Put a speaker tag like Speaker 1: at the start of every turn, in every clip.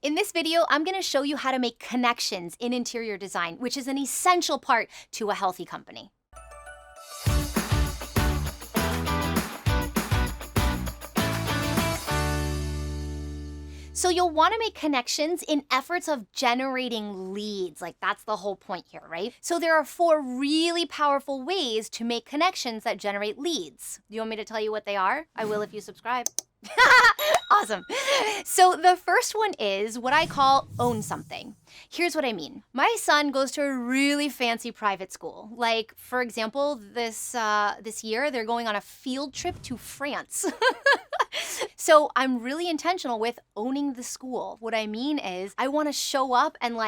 Speaker 1: In this video, I'm gonna show you how to make connections in interior design, which is an essential part to a healthy company. So you'll want to make connections in efforts of generating leads. Like that's the whole point here, right? So there are 4 really powerful ways to make connections that generate leads. Do you want me to tell you what they are? I will if you subscribe. Awesome. So the first one is what I call own something. Here's what I mean. My son goes to a really fancy private school. Like, for example, this year, they're going on a field trip to France. So I'm really intentional with owning the school. What I mean is I want to show up and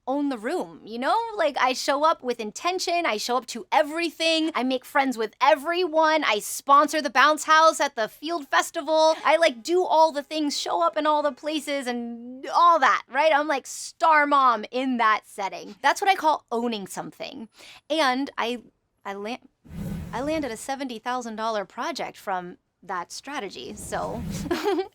Speaker 1: own the room, you know? Like I show up with intention, I show up to everything, I make friends with everyone, I sponsor the bounce house at the field festival, I do all the things, show up in all the places and all that, right? I'm like star mom in that setting. That's what I call owning something. And I landed a $70,000 project from that strategy. So,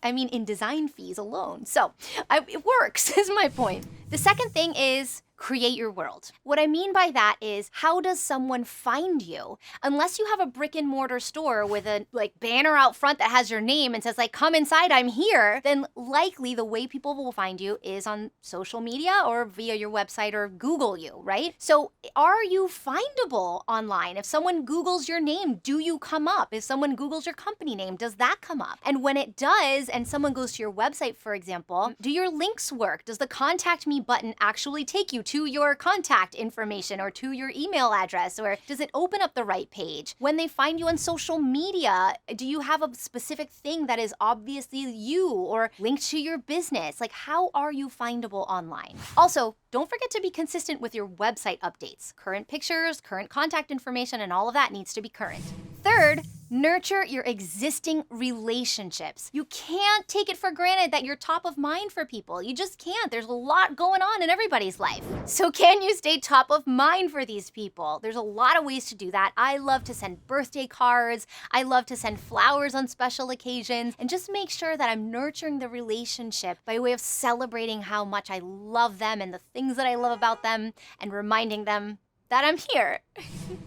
Speaker 1: I mean, in design fees alone. So, it works, is my point. The second thing is create your world. What I mean by that is, how does someone find you? Unless you have a brick and mortar store with a banner out front that has your name and says come inside, I'm here, then likely the way people will find you is on social media or via your website or Google you, right? So are you findable online? If someone Googles your name, do you come up? If someone Googles your company name, does that come up? And when it does, and someone goes to your website, for example, do your links work? Does the contact me button actually take you to your contact information or to your email address, or does it open up the right page? When they find you on social media, do you have a specific thing that is obviously you or linked to your business? How are you findable online? Also, don't forget to be consistent with your website updates. Current pictures, current contact information, and all of that needs to be current. Third, nurture your existing relationships. You can't take it for granted that you're top of mind for people. You just can't. There's a lot going on in everybody's life. So can you stay top of mind for these people? There's a lot of ways to do that. I love to send birthday cards. I love to send flowers on special occasions, and just make sure that I'm nurturing the relationship by way of celebrating how much I love them and the things that I love about them and reminding them that I'm here.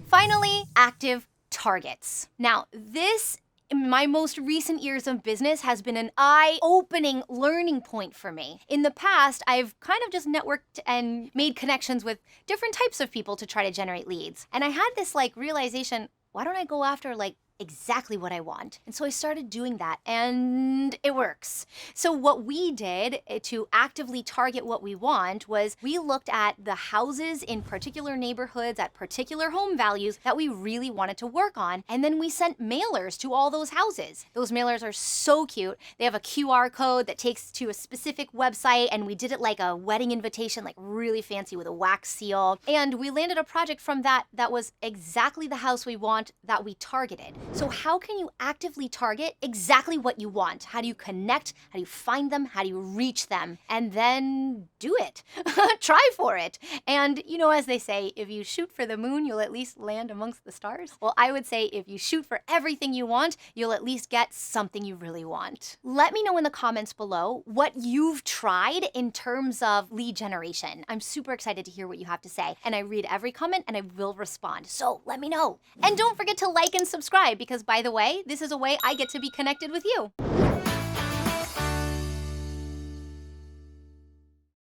Speaker 1: Finally, active targets. Now, this, in my most recent years of business, has been an eye-opening learning point for me. In the past, I've kind of just networked and made connections with different types of people to try to generate leads. And I had this realization, why don't I go after exactly what I want? And so I started doing that, and it works. So what we did to actively target what we want was we looked at the houses in particular neighborhoods at particular home values that we really wanted to work on, and then we sent mailers to all those houses. Those mailers are so cute. They have a QR code that takes to a specific website, and we did it like a wedding invitation, really fancy with a wax seal. And we landed a project from that was exactly the house we want that we targeted. So how can you actively target exactly what you want? How do you connect? How do you find them? How do you reach them? And then do it. Try for it. And as they say, if you shoot for the moon, you'll at least land amongst the stars. Well, I would say if you shoot for everything you want, you'll at least get something you really want. Let me know in the comments below what you've tried in terms of lead generation. I'm super excited to hear what you have to say. And I read every comment and I will respond. So let me know. And don't forget to like and subscribe, because by the way, this is a way I get to be connected with you.